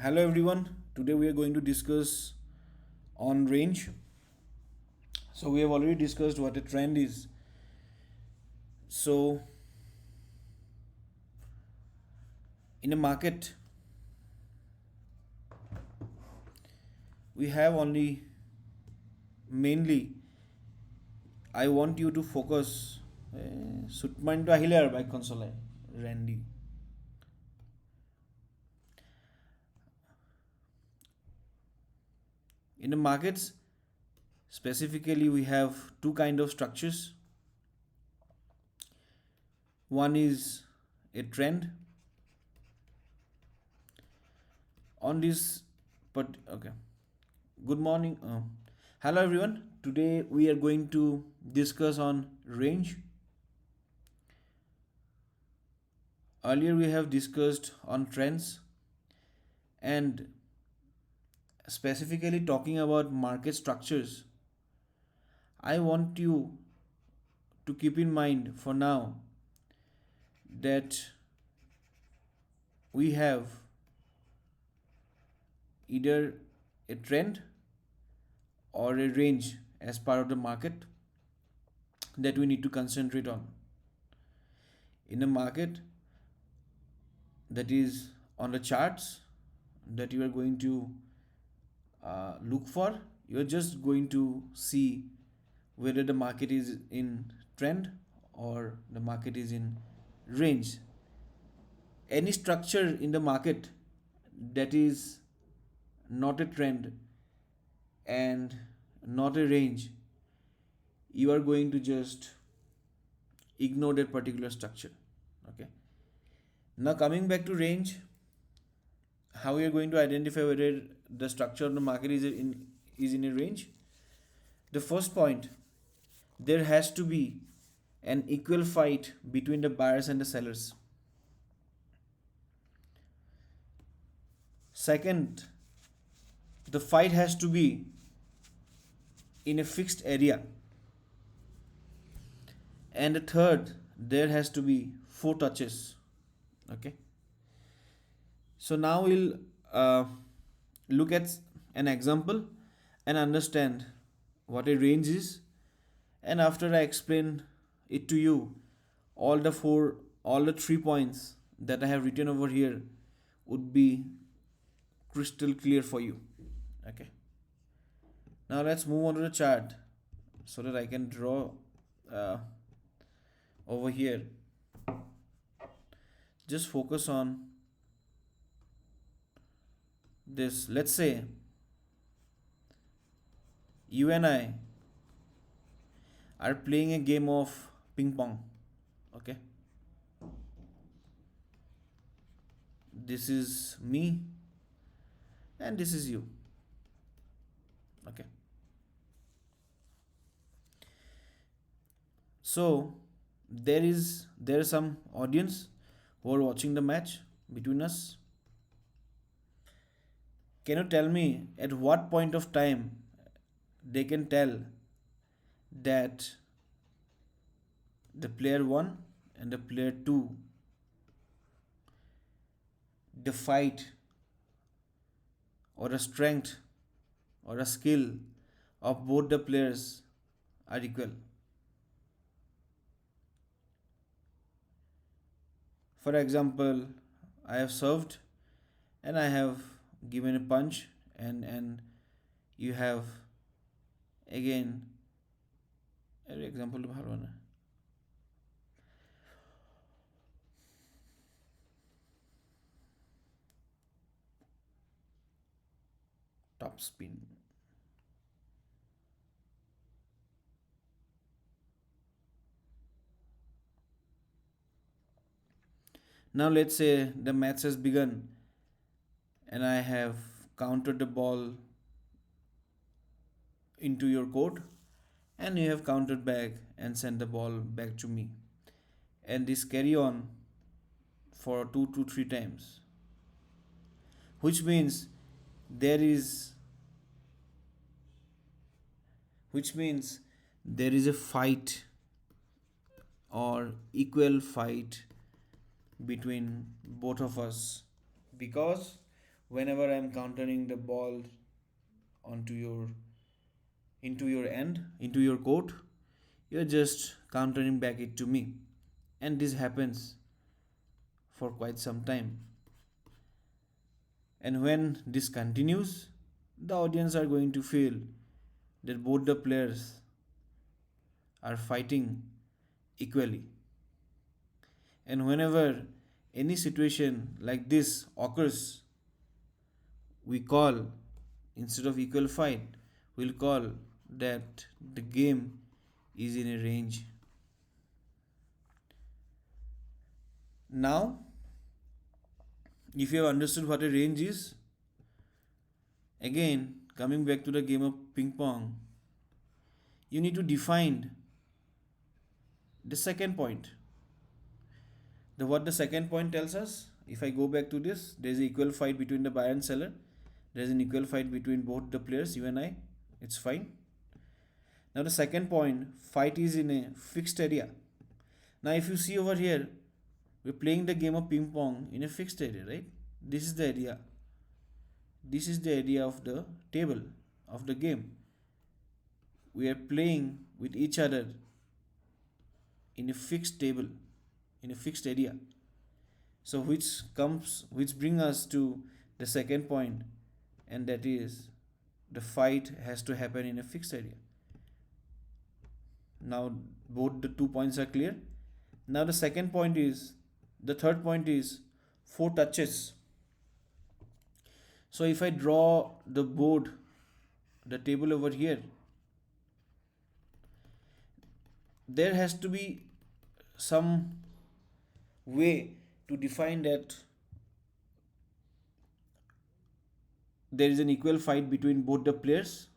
Hello everyone. Today we are going to discuss on range. So we have already discussed what a trend is. So in a market we have only mainly I want you to focus Sutman to আহিলে আৰু bike কনসোলে Randy. In the markets specifically we have two kind of structures. One is a trend on this but okay. Good morning. Hello everyone. Today we are going to discuss on range. Earlier we have discussed on trends and specifically talking about market structures. I want you to keep in mind for now that we have either a trend or a range as part of the market that we need to concentrate on. In a market that is on the charts that you are going to look for, you are just going to see whether the market is in trend or the market is in range. Any structure in the market that is not a trend and not a range, you are going to just ignore that particular structure. Okay. Now coming back to range, how we are going to identify whether the structure of the market is in a range. The first point, there has to be an equal fight between the buyers and the sellers. Second, the fight has to be in a fixed area. And the third, there has to be 4 touches. Okay. So now we'll look at an example and understand what a range is. And after I explain it to you, all the 3 points that I have written over here would be crystal clear for you. Okay. Now let's move on to the chart so that I can draw uh, over here. Just focus on this. Let's say you and I are playing a game of ping pong. Okay. This is me and this is you. Okay. So there is some audience who are watching the match between us. Can you tell me at what point of time they can tell that the player 1 and the player 2, the fight or a strength or a skill of both the players are equal? For example, I have served and I have given a punch and you have again example ভালো না top spin. Now let's say the match has begun and I have countered the ball into your court and you have countered back and sent the ball back to me, and this carry on for 2 to 3 times, which means there is a fight or equal fight between both of us because Whenever I'm countering the ball onto your into your end, into your court, you're just countering back it to me. And this happens for quite some time. And when this continues, the audience are going to feel that both the players are fighting equally. And whenever any situation like this occurs, we call, instead of equal fight, we'll call that the game is in a range. Now, if you have understood what a range is, again, coming back to the game of ping pong, you need to define the second point. What the second point tells us, if I go back to this, there is an equal fight between the buyer and seller. There is an equal fight between both the players, you and I. It's fine. Now the second point, fight is in a fixed area. Now if you see over here, we're playing the game of ping pong in a fixed area, right? This is the area. This is the area of the table of the game. We are playing with each other in a fixed table, in a fixed area. So which brings us to the second point, and that is the fight has to happen in a fixed area. Now both the 2 points are clear. Now the third point is 4 touches. So if I draw the board, the table over here, there has to be some way to define that there is an equal fight between both the players.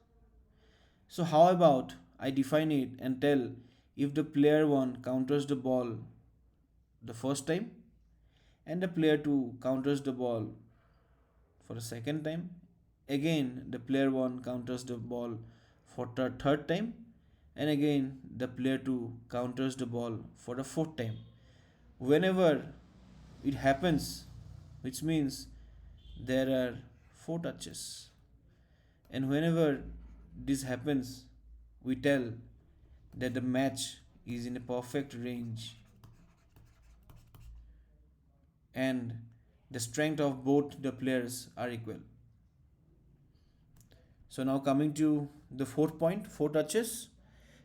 So how about I define it and tell, if the player 1 counters the ball the first time and the player 2 counters the ball for the second time, again the player 1 counters the ball for the third time, and again the player 2 counters the ball for the fourth time. Whenever it happens, which means there are 4 touches. And whenever this happens, we tell that the match is in a perfect range and the strength of both the players are equal. So now coming to the fourth point, 4 touches.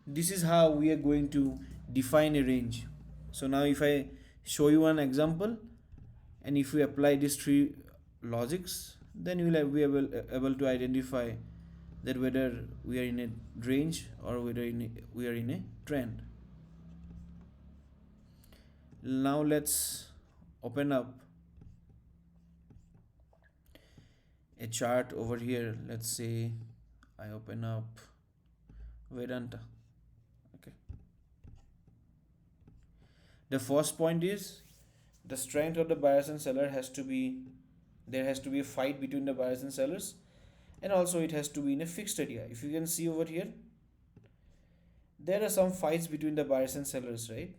This is how we are going to define a range. So now if I show you an example, and if we apply these three logics, then you will be able to identify that whether we are in a range or whether we are in a trend. Now let's open up a chart over here. Let's say I open up Vedanta. Okay. The first point is the strength of the buyers and seller has to be, there has to be a fight between the buyers and sellers, and also it has to be in a fixed area. If you can see over here, there are some fights between the buyers and sellers, right?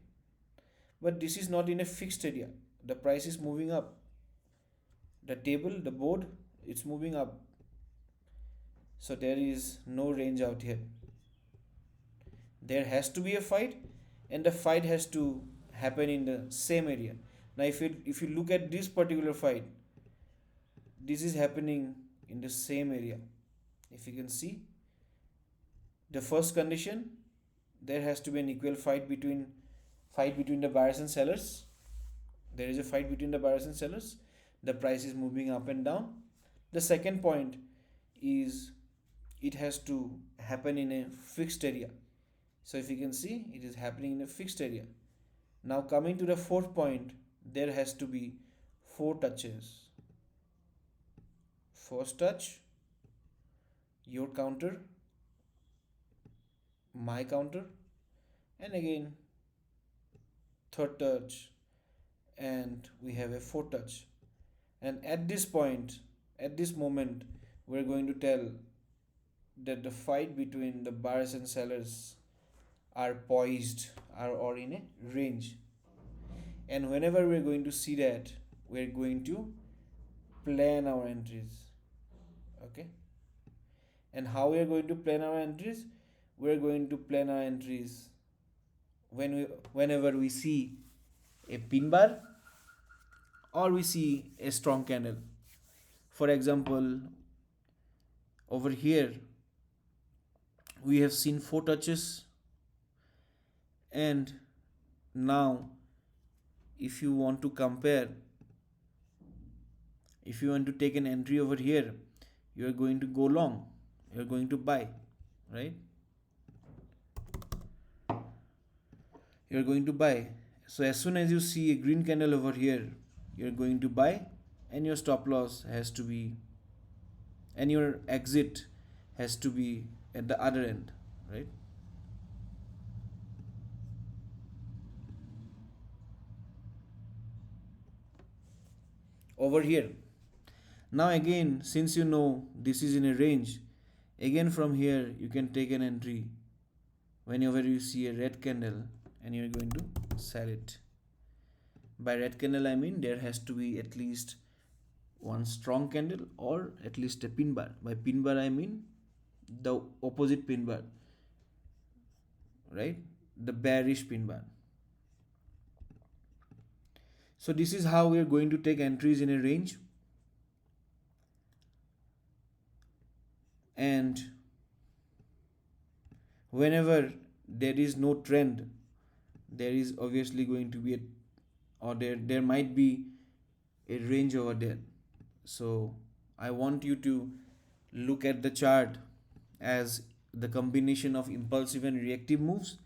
But this is not in a fixed area. The price is moving up. The table, the board, it's moving up. So there is no range out here. There has to be a fight, and the fight has to happen in the same area. Now if you look at this particular fight, this is happening in the same area. If you can see, the first condition, there has to be an equal fight between the buyers and sellers. There is a fight between the buyers and sellers. The price is moving up and down. The second point is it has to happen in a fixed area. So if you can see, it is happening in a fixed area. Now coming to the fourth point, there has to be 4 touches. First touch, your counter, my counter, and again third touch, and we have a fourth touch. And at this point, at this moment, we're going to tell that the fight between the buyers and sellers are poised or in a range. And whenever we're going to see that, we're going to plan our entries. Okay, and how we are going to plan our entries? We are going to plan our entries whenever we see a pin bar or we see a strong candle. For example, over here we have seen four touches, and now if you want to compare, if you want to take an entry over here, you are going to go long, you are going to buy, right? You are going to buy. So as soon as you see a green candle over here, you are going to buy, and your stop loss has to be, and your exit has to be at the other end, right? Over here, now again, since you know this is in a range, again from here you can take an entry whenever you see a red candle, and you're going to sell it. By red candle I mean there has to be at least one strong candle or at least a pin bar. By pin bar I mean the opposite pin bar, right? The bearish pin bar. So this is how we are going to take entries in a range. And whenever there is no trend, there is obviously going to be a, or there might be a range over there. So I want you to look at the chart as the combination of impulsive and reactive moves,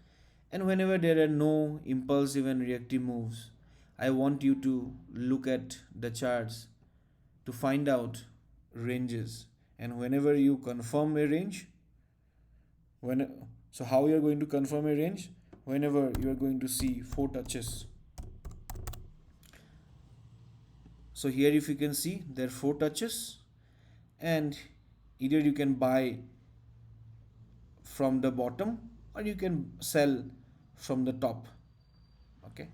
and whenever there are no impulsive and reactive moves, I want you to look at the charts to find out ranges. And whenever you confirm a range, when so how you are going to confirm a range? Whenever you are going to see four touches. So here if you can see there are four touches, and either you can buy from the bottom or you can sell from the top. Okay,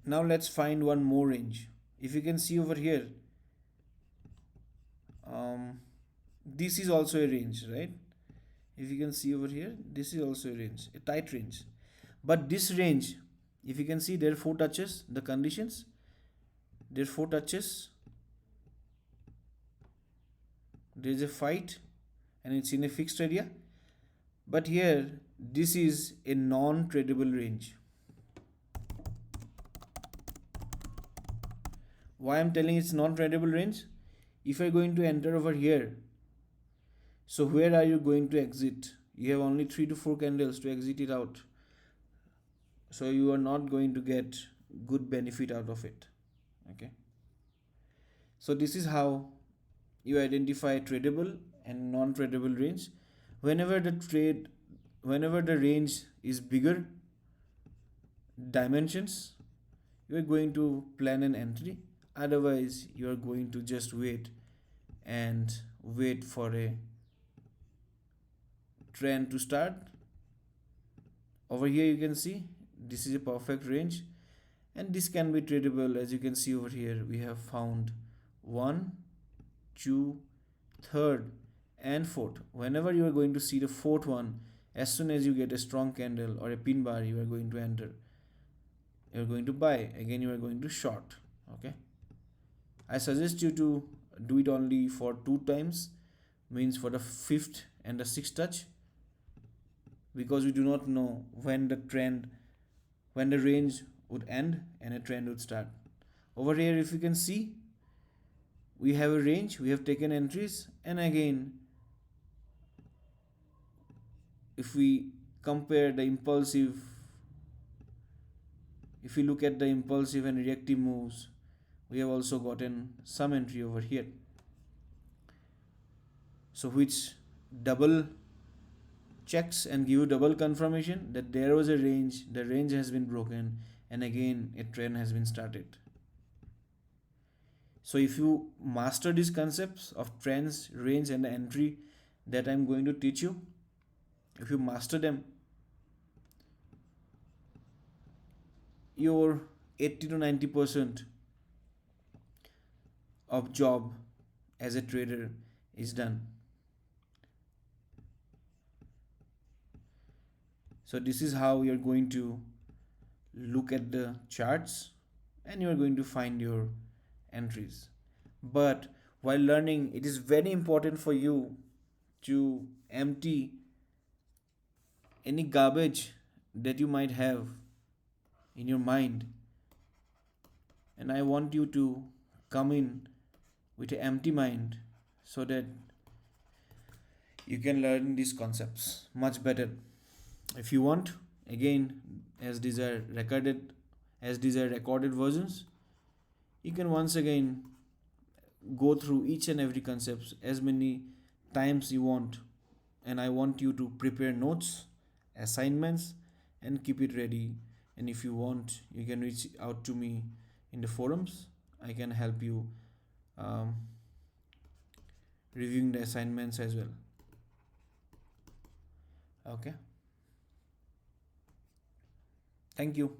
now let's find one more range. If you can see over here, this is also a range, right? If you can see over here, this is also a range, a tight range. But this range, if you can see there are four touches, the conditions, there are four touches, there is a fight, and it's in a fixed area. But here this is a non-tradable range. Why I'm telling it's non-tradable range? If you're going to enter over here, so where are you going to exit? You have only 3 to 4 candles to exit it out, so you are not going to get good benefit out of it. Okay, so this is how you identify tradable and non-tradable range. Whenever the trade, whenever the range is bigger dimensions, you are going to plan an entry. Otherwise you are going to just wait and wait for a trend to start. Over here you can see this is a perfect range, and this can be tradable. As you can see over here, we have found 1, 2, 3rd and 4th. Whenever you are going to see the 4th one, as soon as you get a strong candle or a pin bar, you are going to enter, you are going to buy, again you are going to short. Okay, I suggest you to do it only for 2 times, means for the 5th and the 6th touch, because we do not know when the trend, when the range would end and a trend would start. Over here if you can see, we have a range, we have taken entries, and again if we compare the impulsive, if we look at the impulsive and reactive moves, we have also gotten some entry over here, so which double checks and give you double confirmation that there was a range, the range has been broken, and again a trend has been started. So if you master these concepts of trends, range and entry, that I'm going to teach you, if you master them, your 80 to 90% of job as a trader is done. So this is how you're going to look at the charts and you're going to find your entries. But while learning, it is very important for you to empty any garbage that you might have in your mind. And I want you to come in with an empty mind so that you can learn these concepts much better. If you want, again, as these are recorded versions, you can once again go through each and every concepts as many times you want. And I want you to prepare notes, assignments, and keep it ready. And if you want, you can reach out to me in the forums. I can help you um, reviewing the assignments as well. Okay. Thank you.